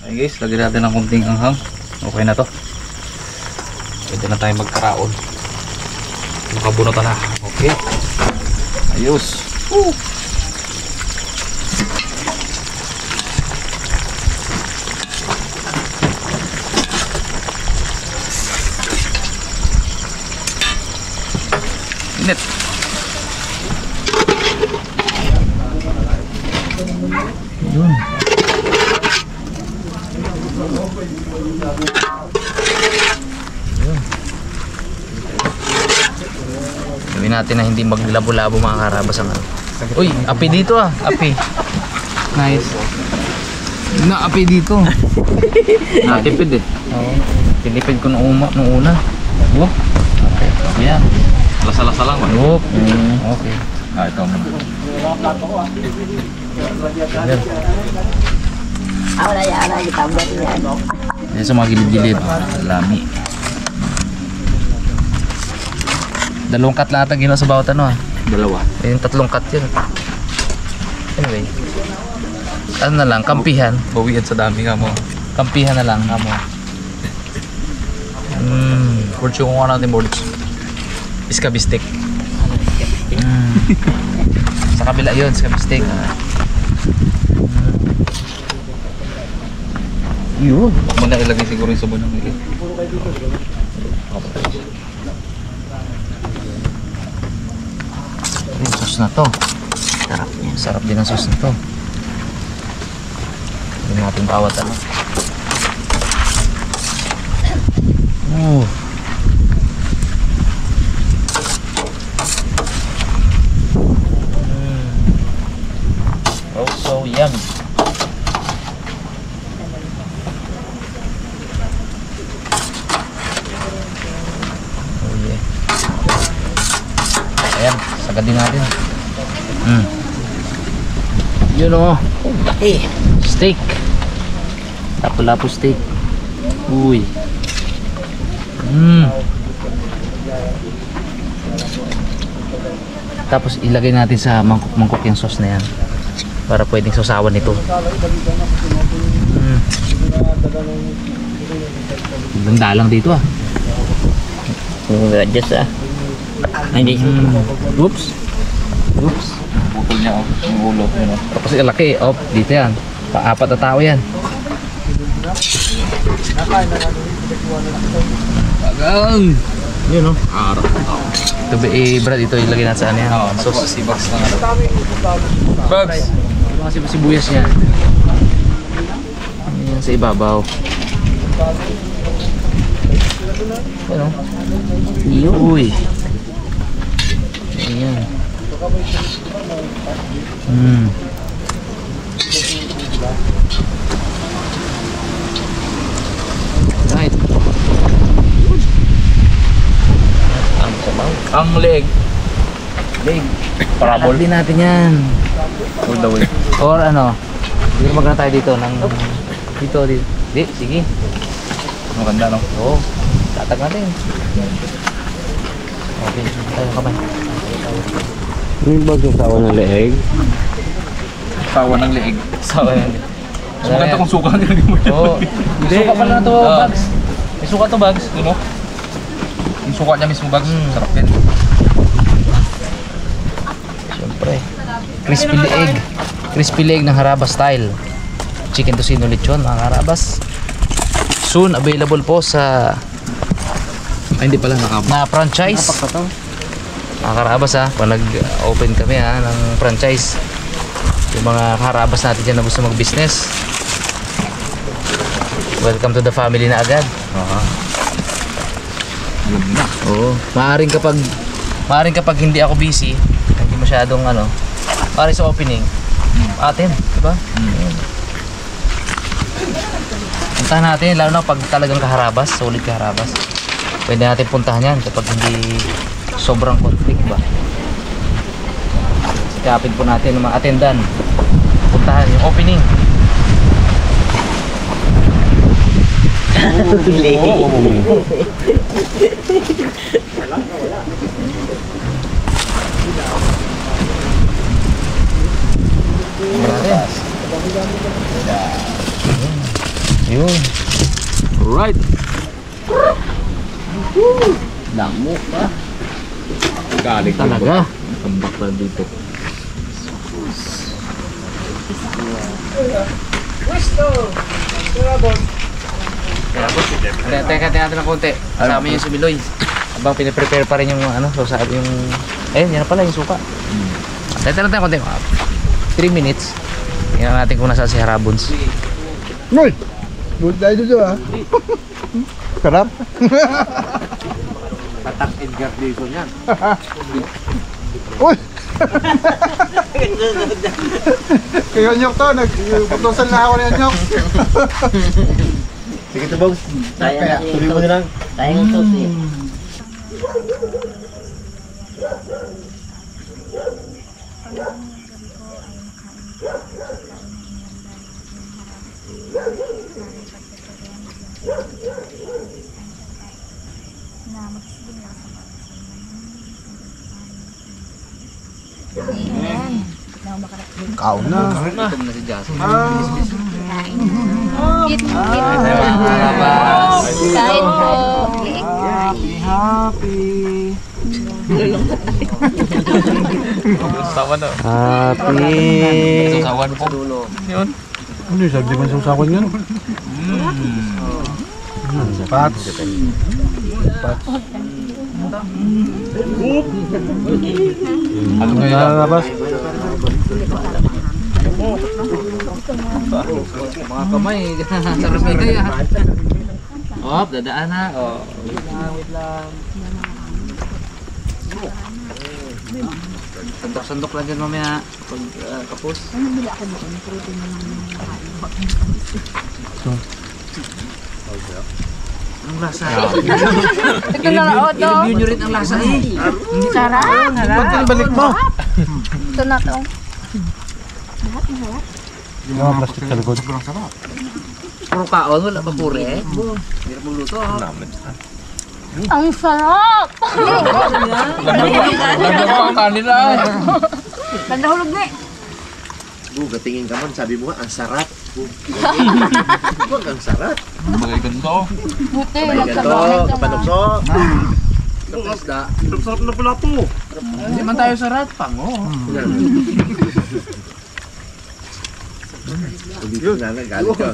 Okay guys, lagyan natin ng kunting anghang. Okay na to. Pwede na tayo magkaraon. Nakabunutan na. Okay. Ayos. Woo! Init. Yun. Gawin natin na hindi maglabo-labo mga karabas ang ano. Uy, api dito ah, api. Nice. Na api dito. Natipid eh. Oo. Tinipid ko nung una. Wop. Okay. Ayan. Lasa-lasa lang ba? Wop. Okay. Ah, ito muna. Ayan sa mga gilid-gilid. Lami. Dalawang cut lang ata ginawa sa bawat ano ah. Dalawa. Yung tatlong cut yun. Anyway. Ano na lang, kampihan. Bawian sa dami nga mo. Kampihan na lang nga mo. Porch yung kung ano natin porch. Iskabistik. Sa kabila yun, iskabistik. Yun. Huwag mo na ilagay siguro yung sabon ng ilit. Yung sauce na to. Sarap niya. Sarap din ang sauce na to. Hindi natin bawat ano. Oh. Oh, so yummy. Oh yeah. Ayan, sagadin natin. Yun o. Steak. Lapu-lapu steak. Uy. Tapos ilagay natin sa mangkok-mangkok yung sauce na yan para pwedeng sausawan nito. Ganda lang dito ah. Just hindi. Oops. Oops. Putol niya oh, yung ulo. Tapos ilaki, oh, dito yan. Paapat na tao yan. Bagang! Yun oh. Harap. Ito Brad, ito ilagay natin sa ano yan. Sauce. Si Bugs na nga. Bugs! Ito kasi sibuyas niya. Yan sa ibabaw. Ano? Uy! Ayan. Right. Ang leg. Parabol. Din natin yan. All the way. Or ano? Hindi magana tayo dito ng dito. Di, sige. Maganda no? Oo. Tatag natin. Okay. Tayo kamay. May bag yung sawa ng leeg. Sawa ng leeg. Sawa ng leeg. So maganda kung suka nila di mo. Oo. Suka pala na to, Bugs. May suka to, Bugs. Di mo? Yung suka niya mismo, Bugs. Sarap din. Siyempre. Crispy leeg. Crispy leeg ng Harabas style. Chicken tocino lechon, mga Harabas. Soon available po sa hindi pala na franchise. Mga Harabas ha, pag nag-open kami ha ng franchise, yung mga Harabas natin dyan na gusto mag-business, welcome to the family na agad. Alam na. Oo. Maaring kapag hindi ako busy, hindi masyadong ano, maaring sa opening atin, diba? Puntahan natin, lalo na pag talagang kaharabas, solid kaharabas, pwede natin puntahan yan kapag hindi sobrang conflict ba. Sikapin po natin ng mga attendant, puntahan yung opening. Yun. Alright. Damo pa. Galing Talaga. Tambak na dito. Teka natin ng konti. Kasama yung si Miloy. Habang piniprepare pa rin yung ano, so sabi yung... Ayun, yan na pala yung suka. Teka natin ng konti. 3 minutes. Tingnan natin kung nasa si Harabons. Noy! Good tayo dito ah. Sarap. Patak Edgar dito yan. Uy! Kaya nyok to, nagputusan na ako ng nyok. Sige to, boss. Kaya, tuloy mo na lang. Sayang ito, Kao na. Gutom na si Jasmine. Kain po. Happy. Sawan na. Happy. Sawan po. Yun. Ano yung sabi man sa usawan yun? Pats. Pats. Ano Ano ngayon? lalabas? Mga kamay. Sarap na kaya. Oh, dadaan na. Oh. Wait lang. Sandok-sandok lang dyan mamaya. Pag kapos. Anong lasa? Ito na lang, Oto. I-review nyo rin ang lasa eh. Sarap. Pag balik mo. Ito na to. Yung mga plastic sa likod. Puro kaon, wala pa pure eh. Hirap magluto. Ang sarap! Lagyan mo ang kanila. Nandahulog na eh. Buga, tingin ka man, sabi mo nga, ang sarap. Huwag ang sarap. Bagay ganito. Buti, Sabay ganito, nagsabanit ka na. kapanukso. Isda. Sarap na pala po. Hindi man tayo sa rat pang, oh. Dito na, nagalit ka.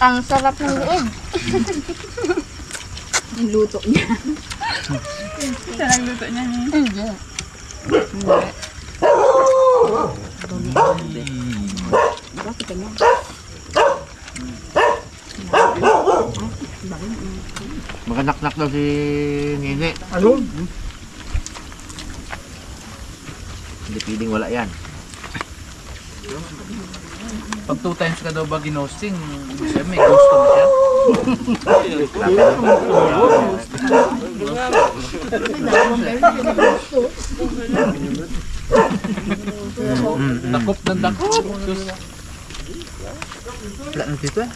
Ang sarap ng liig. Yung luto niya. Sarang luto niya niya. Hindi. Bakit ganyan? Maganaknak daw si Nene. Ano? Hindi piling wala yan. Pag 2 times ka daw ba ginosting, siya may gusto na siya. Dakop ng dakop. Wala na dito eh.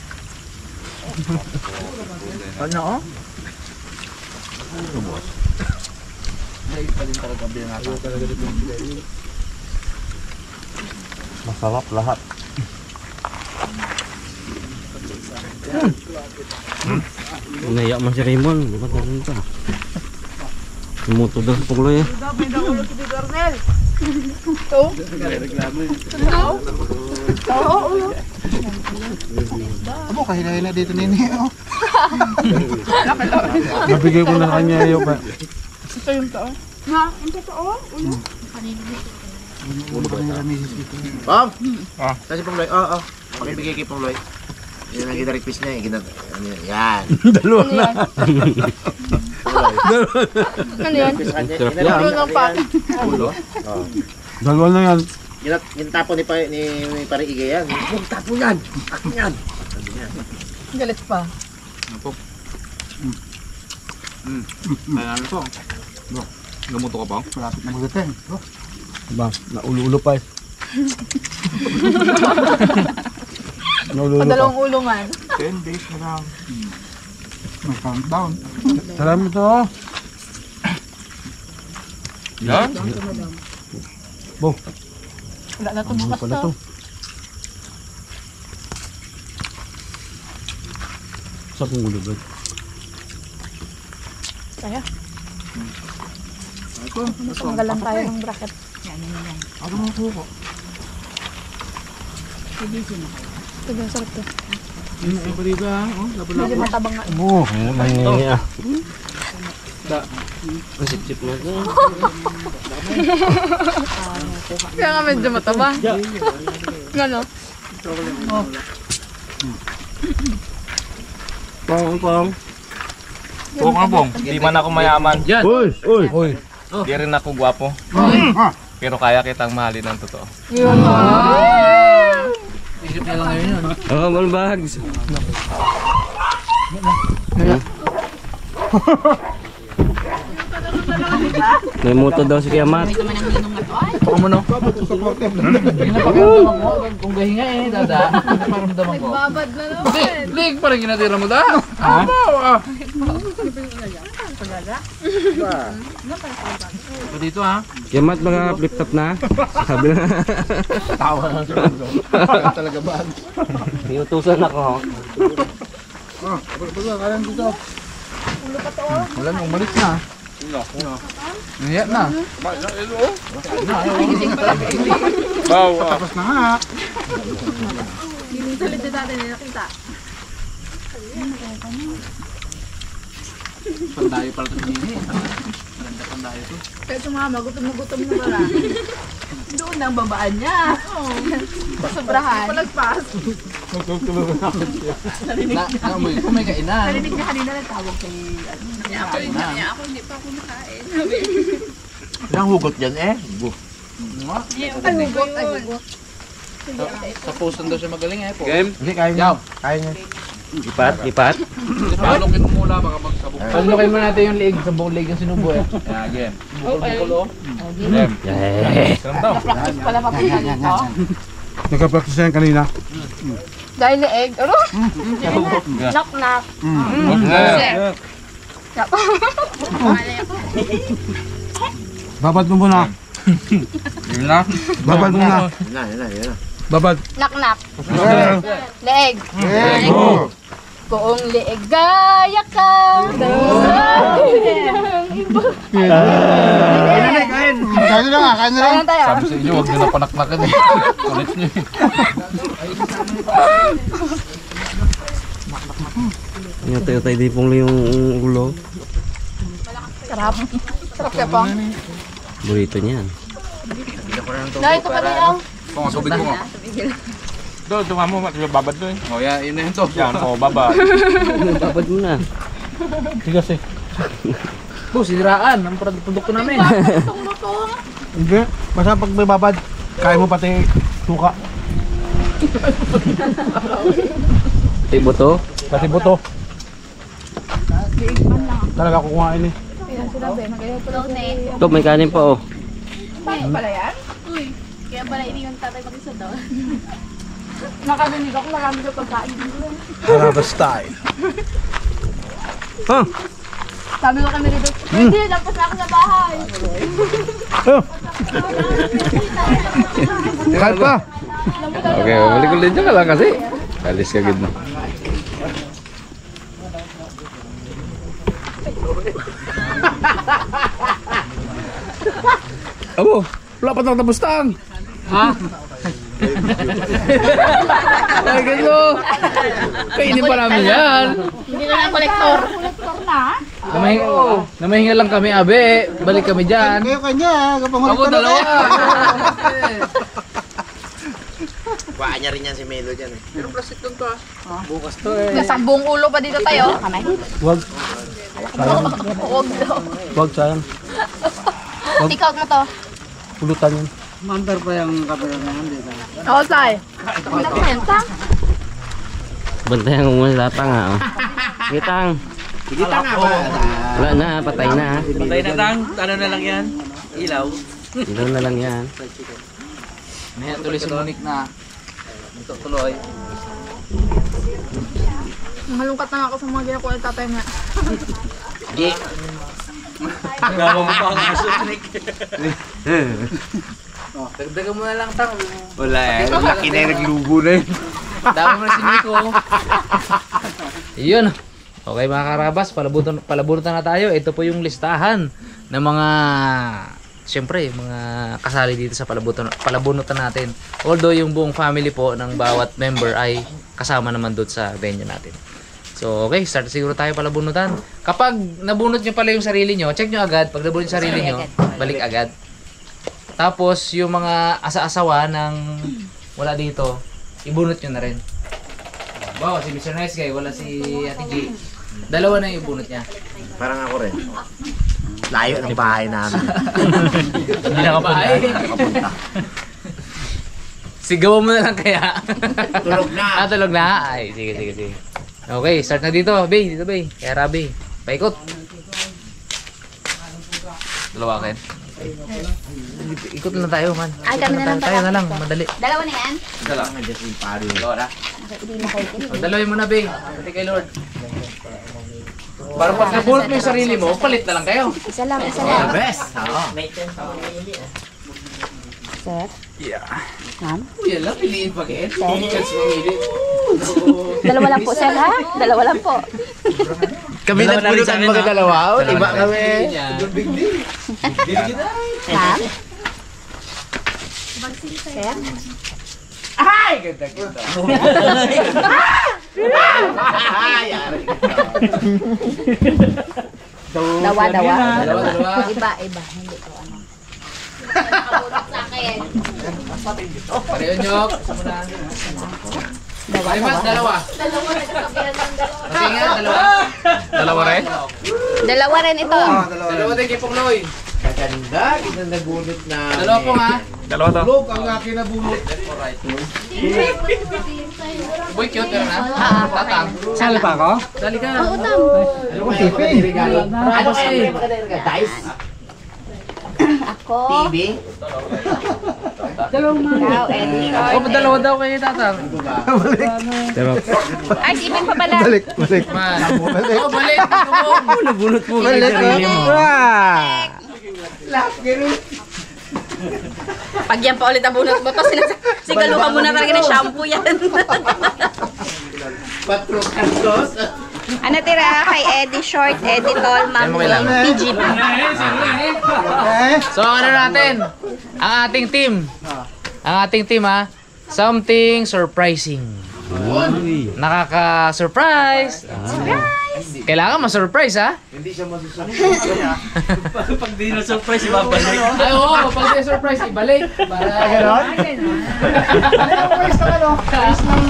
Ano oh? Masarap lahat. Naiyak man si Raymond. Ba't na rin pa? Tumuto daw sa pungloy eh. Abo, kahila-hila dito nini. Oh. Nabigay ko na kanya yung ba. Ito yung tao. Na, ang totoo? Ulo. Pam! Kasi pungloy, oo. Pakibigay kay pungloy. Yan ang ginarek piece niya eh. Yan. Dalawa na. Ano yan? Ulo ng pa. Dalawa na yan. Gintapo ni Pare Igay yan. Huwag tapo yan! Akin yan! Galit pa. Ano po? Kaya ano po? Gamuto ka pa? Malapit na magating. Diba? Naulo-ulo pa eh. Naulo-ulo pa. Padalawang ulo man. 10 days na lang. May countdown. Salamat ito oh. Yan? Bo, Wala na ito ano bukas pala to. to? Sa pungulubad. Kaya, Ito. tanggalan tayo ng bracket. Ako ng suko. Sige, sarap to. Yung paliba ha. Medyo matabang nga. Oo. Nangyayari ah. Sip-sip mo ito. Kaya nga medyo matabang. Gano? Pong. Huwag ka bong, di man ako mayaman. Yan. Uy. Di rin ako gwapo. Pero kaya kitang mahalin ng totoo. Isip niya lang ngayon yun. Oo, malbags. May moto daw si Kiamat. Baka mo no? Hindi na pakiramdaman mo. Kung gahinga eh, dada. Pakiramdaman ko. Babad na lang. Hindi, lig pa rin ginatira mo da. Ama, Pa dito ha. Kiamat mga flip top na. Sabi na. Tawa na siya. Talaga ba? Iutusan ako. Wala nang umalis na. Ngayon na. Tapos na nga. Salit na natin nakita. Pandayo pala ito nini. Ganda pandayo ito. Kaya sumama, gutom na pala. Doon ang babaan niya. Sobrahan. Palagpas. Amoy ko may kainan. Narinig niya kanina nagtawag kay... Ako hindi pa ako nakain. Ilang hugot dyan eh. Ay, hugot. Sa puson daw siya magaling eh. Game? Hindi, kaya niya. Kaya niya. Ipat. Palukin mo mula baka magsabog. Palukin mo natin yung leeg. Sa buong leeg yung sinubo eh. Yeah, game. Bukol-bukol oh. Game. Yeah. Salam daw. Practice pala papunta dito. Nagka-practice na yan kanina. Dahil na egg. Ano? Knock-knock. Babad mo muna. Yun na. Babad muna. Yun na. Babad. Knock-knock. Leeg. Kung leeg gaya ka. Kain na nga, kain na lang. Kaya tayo. Sabi sa inyo, huwag nyo na panaknakan eh. Kulit nyo eh. Yutay-yutay di pong yung ulo. Sarap. Sarap kaya pang. Burrito niyan. Dahil ito pa lang. Kung subig mo nga. Doon, tunga mo, babad doon. O yan, yun na yun to. Yan, babad. Babad mo na. Tigas eh. Po, siniraan ang produkto namin. Hindi. Basta pag may babad, kaya mo pati suka. Ibo to? Pati buto. Talaga kukuhain eh. Kaya sila ba, magayon po lang Ito, may kanin pa oh. Paano pala yan? Uy, kaya pala iniwan tatay mag-isa daw. Nakarinig ako, marami sa pagkain dito. Haraba style. Huh? Sabi ko kami dito, hindi, tapos na ako sa bahay. Kain pa. Okay, balik ulit dyan ka lang kasi. Alis ka gid mo. Abo, wala pa tapos tang. Ha? Ay, ganyan. Kainin pa namin yan. Hindi na lang kolektor. Kolektor na? Namahinga lang kami, abe. Balik kami dyan. Kayo kanya, kapangulit Ako dalawa. Kuhaan niya rin yan si Melo dyan eh. Pero plastic lang to ah. Bukas to eh. Nasa buong ulo pa dito tayo. Kamay. Wag. Huwag daw. Wag sayang. Take out mo to. Pulutan yun. Oo, Sai. Nakumenta. Bantayan mo muna lata nga oh. Gitang. Kita nga ba? Wala na, patay na. Patay na tang. Ano na lang yan? Ilaw. Ilaw na lang yan. May tuloy si Monique na. Ito tuloy. Malungkat na ako sa mga ginagawa ng tatay niya. Di. Gawa mo pa ang aso. Dagdagan mo na lang tang. Wala eh. Laki na yung naglubo na yun. Dami mo na si Nico. Iyon. Okay mga karabas, palabunutan na tayo. Ito po yung listahan ng mga, siyempre, mga kasali dito sa palabunutan natin. Although yung buong family po ng bawat member ay kasama naman doon sa venue natin. So okay, start siguro tayo palabunutan. Kapag nabunot nyo pala yung sarili nyo, check nyo agad. Pag nabunot yung sarili nyo, balik agad. Tapos yung mga asa-asawa ng wala dito, ibunot nyo na rin. Wow, si Mr. Nice Guy, wala si Ate G. Dalawa na yung bunot niya. Parang ako rin. Layo ng bahay namin. Hindi nakapunta. Sigawan mo na lang kaya. Tulog na. Tulog na? Ay, sige. Okay, start na dito. Bay, dito Bay. Kaya Rabi. Paikot. Dalawa akin. Ikot lang tayo, man. Ay, kami na lang Tayo na lang, madali. Dalawa na yan? Dalawa nga dyan si Pari. Dalawa na. Hindi na kayo. Dalawin mo na, Bay. Pati kay Lord. Para pag nabunot mo yung sarili mo, palit na lang kayo. Isa lang. The best. Oo. Sir? Yeah. Ma'am? Yan lang, piliin pa kayo. Chance mamili. Dalawa lang po, sir, ha? Dalawa lang po. Kami nagbunutan magdalawa. Iba kami. Ma'am? Sir? Ay! Ganda. Dawa. Dalawa. Iba. Hindi ko ano. Sa akin. Pareho nyo. Sumunaan. Ay, mas, dalawa. Kasi nga, dalawa. Dalawa rin? Dalawa rin ito. Dalawa din kay Pongloy. Maganda. Kita nabunot na. Dalawa po nga. Dalawa to. Tulog ang akin nabunot. Boy, cute ka na. Tatang. Sali pa ako? Dali ka. Oo, tam. Ano siyempre maganda yung dice? Ako. TV? Ikaw, Eddie. Oh, dalawa daw kayo, Tatang. Ay, si Ibig pa pala. Balik. Man. Oh, balik. Nabunot mo Balik yung sarili mo. Pag yan pa ulit ang bunot mo, sigaluhan mo na talaga ng shampoo yan. Patro Carlos. Ano tira kay Eddie Short, Eddie Tall, Ma'am Okay lang. PG ba? So, ano natin? Ang ating team. Ang ating team, ha? Something surprising. Nakaka-surprise. Kailangan ma-surprise, ha? Hindi siya masusunod. Pag di na surprise, ibabalik. Ay, oo. Pag may surprise, ibalik. Para... Ganon? Rice ng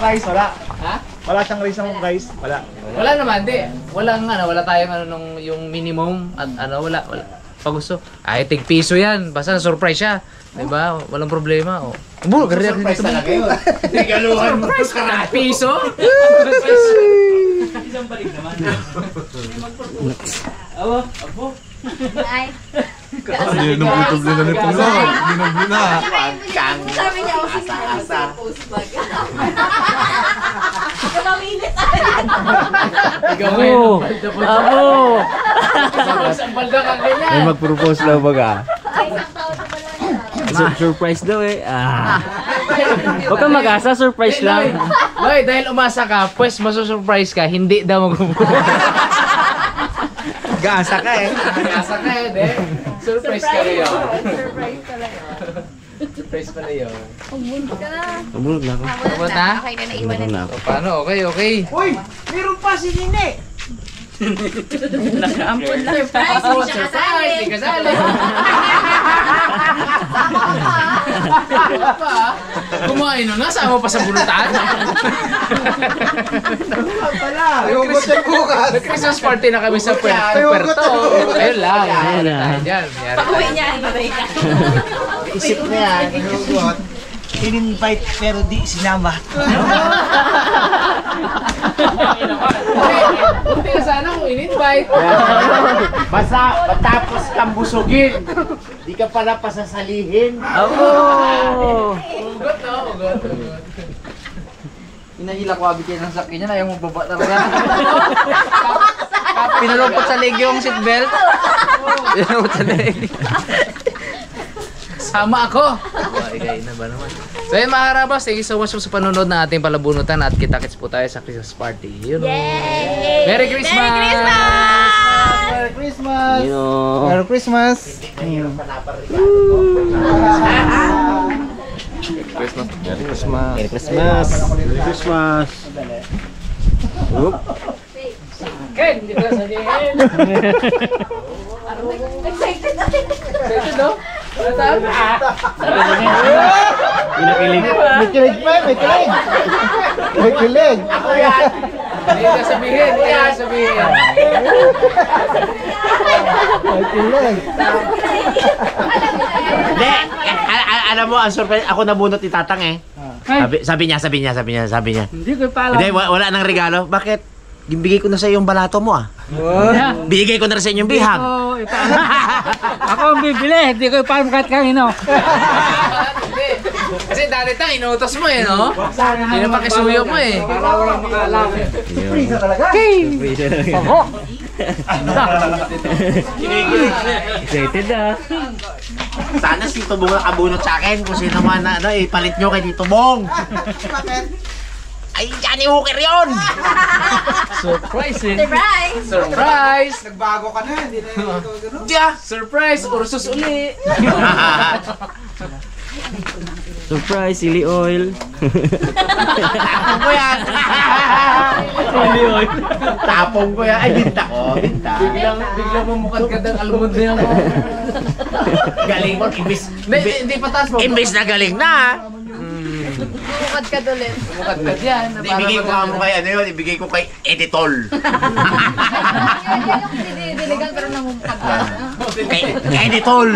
rice, wala. Ha? Wala siyang rice ng rice, wala. Wala naman, di. Wala tayong nung yung minimum at wala. Pag gusto, ay tig piso yan. Basta surprise siya. Diba? Walang problema. Oh. Bulo, gariyak Surprise dito. talaga yun. Regaluhan mo. Piso? Isang balik naman. Ay. Binubutog na ni Panglaw. Binublo na. Kang. Sabi niya, Asa-asa. Ikaw ngayon. Abo! Ang balda kang ganyan. May mag-propose daw baga. Surprise daw eh. Huwag kang mag-asa, surprise lang. Loy, dahil umasa ka, pues masusurprise ka, hindi daw Gaasa ka eh. Umasa ka eh, de. Surprise ka rin yun. Surprise talaga. Surprise pala yun. Pumunta ka na. Nabunot na ako. Abot na? Okay na, naiwan Nabunot na. na ako. So, paano? Okay. Uy! Meron pa si Nine! Nakaampun lang. Surprise! Hindi kasali. Kumain na, sama pa sa bunutan. Ayoko siya bukas! Christmas party na kami sa Puerto. Ayun lang. Diyan. Pag-uwi niya, ibabay ka. Isip na yan. Ayoko. In-invite pero di sinama. Buti ka sana kung in-invite. Basta matapos kang busugin. Di ka pala pasasalihin. Ugot na, ugot. Inahila ko abit yan ng sakyan niya, ayaw mo baba talaga. Pinalupot sa leg yung seatbelt. Pinalupot sa leg. Sama ako. Ay, na ba naman? So yun mga karabas, thank you so much po sa panonood ng ating palabunutan at kita-kits po tayo sa Christmas party. Yun. Yay! Merry Christmas! Merry Christmas! Merry Christmas! You know. Merry Christmas! Merry Christmas. Merry Christmas! Ken, hindi ko sabihin. Excited na. Ito no? Pinakilig. May kilig pa, may kilig! May kilig! Hindi ka sabihin, hindi ka sabihin. May kilig! Hindi, alam mo, ang surprise, ako nabunot ni Tatang eh. Sabi niya. Hindi ko pa alam. Hindi, wala nang regalo. Bakit? Bigay ko na sa iyo yung balato mo ah. Bigay ko na rin sa inyo yung bihag. Oh, ipaalam. Ako ang bibili. Hindi ko ipaalam kahit kanino. Hindi. Kasi dati tang inutos mo eh, no? Hindi na pakisuyo mo eh. Para walang makaalam. Prisa talaga! Excited ah. Sana si Tito Bong nakabunot sa akin. Kung sino man na, ipalit nyo kay Tito Bong. Ay, Johnny Hooker yun! Surprise eh. Surprise! Surprise! Nagbago ka na, hindi na ito gano'n. Diya! Surprise! Ursus uli! Surprise, chili oil. Tapong ko yan! Tapong ko yan. Ay, binta ko. Binta. Biglang mamukad ka ng almond na yan. Galing. Hindi patas mo. Imbis na galing na. Bukad ka doon. Mamukad ka dyan. Ibigay ko mo kay ano yun. Ibigay ko kay Editol. Yan yung dinidiligan pero namumukad ka. Kay Editol.